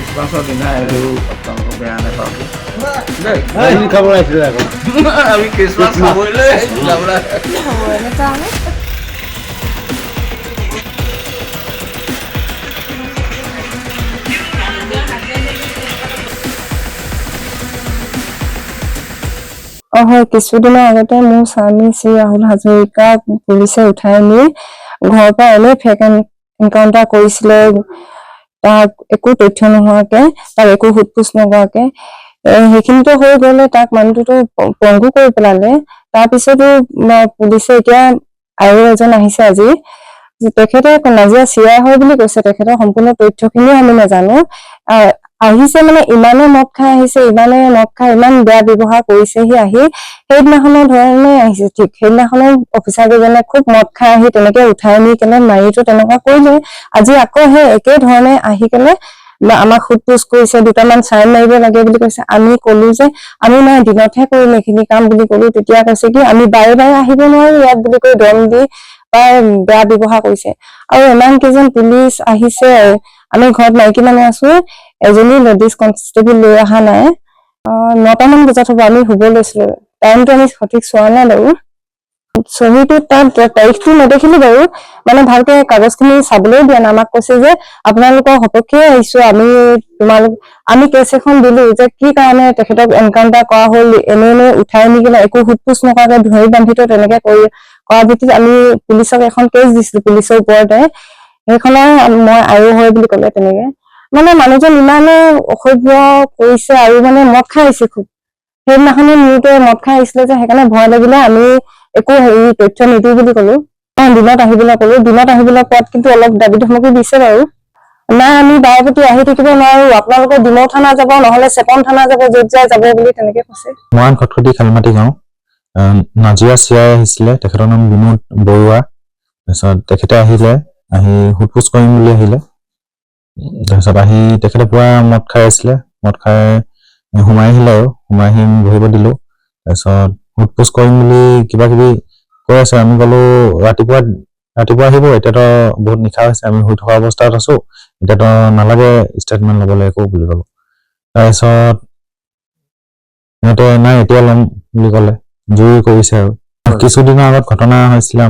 Sponsor dinner itu potong kebean apa? Ini kamu lagi lah. Abi Christmas boleh, enggak boleh. Boleh tahu. হয় কিছুদিনৰ আগতে মোৰ স্বামী শ্ৰী ৰাহুল হাজৰিকাক পুলিচে উঠাই নি ঘৰৰ পৰা এনে ফেক এনকাউন্টাৰ কৰিছিলে তাক একো তথ্য নোহোৱাকে তাক একো সোধপোছ নকৰাকে সেইখিনিতো হৈ গ'লে তাক মানুহটোতো পংগু কৰি পেলালে তাৰপিছতো পুলিচে এতিয়া আৰু এজন আহিছে আজি তেখেতে নাজিয়া চিআই হয় বুলি কৈছে তেখেতৰ সম্পূৰ্ণ তথ্যখিনি আমি নাজানো আহিছে মানে ইমানে মদ খাই আহিছে ইমানে মদ খাই ইমান বেয়া ব্যৱহাৰ কৰিছেহি আহি সেইদিনাখনৰ ধৰণে আহিছে ঠিক সেইদিনাখনৰ অফিচাৰ কেইজনে খুব মদ খাই আহি তেনেকে উঠাই নি কেনে মাৰিটো তেনেকুৱা কৰিলে আজি আকৌ সেই একে ধৰণে আহি কেনে আমাক সোধপোছ কৰিছে দুটামান চাইন মাৰিব লাগে বুলি কৈছে আমি কলো যে আমি নাই দিনতহে কৰিম এইখিনি কাম বুলি কলো তেতিয়া কৈছে কি আমি বাৰে বাৰে আহিব নোৱাৰো ইয়াত বুলি কৈ দম দি বেয়া ব্যৱহাৰ কৰিছে আৰু ইমান কেইজন পুলিচ আহিছে আমি ঘৰত মাইকী মানুহ আছো এজনী লেডিজ কনষ্টেবল লৈ অহা নাই 9টামান বজাত হ'ব আমি শুব লৈছিলো টাইমটো আমি সঠিক চোৱা নাই বাৰু ছহিটো তাত তাৰিখটো নেদেখিলো বাৰু মানে ভালকে কাগজখিনি চাবলৈও দিয়া নাই আমাক কৈছে যে আপোনালোকৰ সপক্ষে আহিছো আমি কেছ এখন দিলো যে কি কাৰণে তেখেতক এনকাউন্টাৰ কৰা হ'ল এনে উঠাই নি কিনে একো সোধপোছ নকৰাকে ধৰি বান্ধি তেনেকে কৰা ভিত্তিত আমি পুলিচক এখন কেছ দিছিলো পুলিচৰ ওপৰতে সেইখনৰ মই আৰু হয় বুলি ক'লে তেনেকে মানে মানুহজন ইমানে অসভ্য কৰিছে আৰু মানে মদ খাই আহিছে খুব সেইদিনাখনে নিউতে মদ খাই আহিছিলে যে সেইকাৰণে ভয় লাগিলে আমি একো তথ্য নিদিওঁ বুলি ক'লো দিনত আহিবলৈ ক'লো দিনত আহিবলৈ কোৱাত কিন্তু অলপ দাবী ধমকি দিছে বাৰু নাই আমি বাৰে প্ৰতি আহি থাকিব নোৱাৰো আপোনালোকে ডিমৌ থানা যাব নহলে চেপন থানা যাব য'ত যায় যাব বুলি তেনেকে কৈছে মৰাণ খটখটি খালমাটি গাঁও নাজিয়া চিআই আহিছিলে তেখেতৰ নাম বিনোদ বৰুৱা তাৰপিছত তেখেতে আহিলে আহি সোধপোছ কৰিম বুলি আহিলে তাৰপিছত আহি তেখেতে পুৰা মদ খাই আছিলে মদ খাই সোমাই আহিলে আৰু সোমাই আহি বহিব দিলো তাৰপিছত সোধপোছ কৰিম বুলি কিবা কিবি কৈ আছে আমি ক'লো ৰাতিপুৱা আহিব এতিয়াতো বহুত নিশা হৈছে আমি শুই থকা অৱস্থাত আছো এতিয়াতো নালাগে ষ্টেটমেণ্ট ল'বলৈ একো বুলি ক'লো তাৰপিছত সিহঁতে নাই এতিয়া ল'ম বুলি ক'লে জুৰি কৰিছে আৰু কিছুদিনৰ আগত ঘটনা হৈছিলে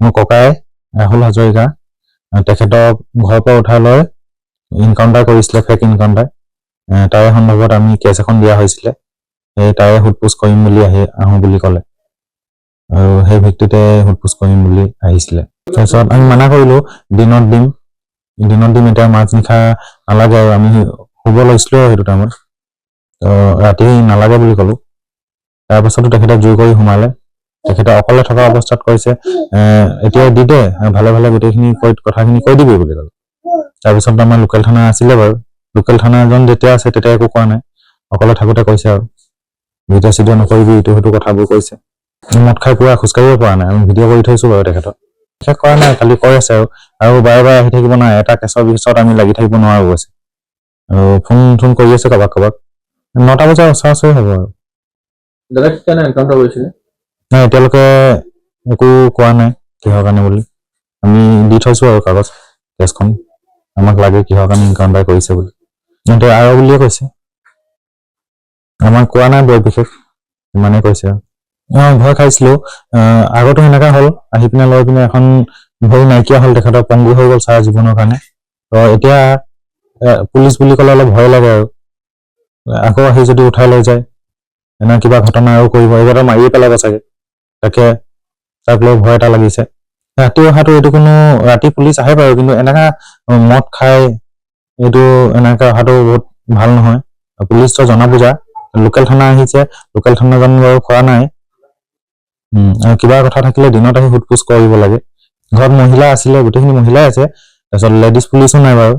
মোৰ ককাই ৰাহুল হাজৰিকা তেখেতক ঘৰৰ পৰা উঠাই লৈ ইনকাউন্টাৰ কৰিছিলে ফেক ইনকাউন্টাৰ তাৰে সন্দৰ্ভত আমি কেছ এখন দিয়া হৈছিলে সেই তাৰে সোধপোছ কৰিম বুলি আহোঁ বুলি ক'লে আৰু সেই ভিত্তিতে সোধপোছ কৰিম বুলি আহিছিলে তাৰপিছত আমি মানা কৰিলো দিনত দিম এতিয়া মাজনিশা নালাগে আৰু আমি শুব লৈছিলো সেইটো টাইমত ৰাতি নালাগে বুলি ক'লো তাৰপাছতো তেখেতে জোৰ কৰি সোমালে তেখেতে অকলে থকা অৱস্থাত কৈছে এতিয়া দি দে ভালে ভালে গোটেইখিনি কথাখিনি কৈ দিবি বুলি ক'লে তাৰপিছত আমাৰ লোকেল থানা আছিলে বাৰু লোকেল থানা এজন যেতিয়া আছে তেতিয়া একো কোৱা নাই অকলে থাকোতে কৈছে আৰু ভিডিঅ' চিডিঅ' নকৰিবি ইটো সেইটো কথাবোৰ কৈছে মদ খাই পুৰা খোজকাঢ়িব পৰা নাই আমি ভিডিঅ' কৰি থৈছো বাৰু তেখেতক শেষ কৰা নাই খালি কৈ আছে আৰু বাৰে বাৰে আহি থাকিব নাই এটা কেছৰ পিছত আমি লাগি থাকিব নোৱাৰো কৈছে আৰু ফোন কৰি আছে কাবাক 9টা বজাৰ ওচৰা-ওচৰি হ'ব আৰু নাই এতিয়ালৈকে একো কোৱা নাই কিহৰ কাৰণে বুলি আমি দি থৈছো আৰু কাগজ কেছখন আমাক লাগে কিহৰ কাৰণে এনকাউন্টাৰ কৰিছে বুলি সিহঁতে আৰু বুলিয়ে কৈছে আমাক কোৱা নাই বৰ বিশেষ ইমানে কৈছে আৰু ভয় খাইছিলো আগতো সেনেকা হ'ল আহি পিনে লৈ পিনে এখন ভৰি নাইকিয়া হ'ল তেখেতৰ পংগু হৈ গ'ল চাৰা জীৱনৰ কাৰণে তো এতিয়া পুলিচ বুলি ক'লে অলপ ভয় লাগে আৰু আকৌ আহি যদি উঠাই লৈ যায় এনে কিবা ঘটনা আৰু কৰিব এইবাৰ মাৰিয়ে পেলাব চাগে তাকে তাক লৈ ভয় এটা লাগিছে ৰাতি অহাটো এইটো কোনো ৰাতি পুলিচ আহে বাৰু কিন্তু এনেকা মদ খাই এইটো এনেকা অহাটো বহুত ভাল নহয় পুলিচটো জনা বুজা লোকেল থানা আহিছে লোকেল থানা জানো বাৰু কৰা নাই আৰু কিবা কথা থাকিলে দিনত আহি সোধপোছ কৰিব লাগে ঘৰত মহিলা আছিলে গোটেইখিনি মহিলাই আছে তাৰপিছত লেডিজ পুলিচো নাই বাৰু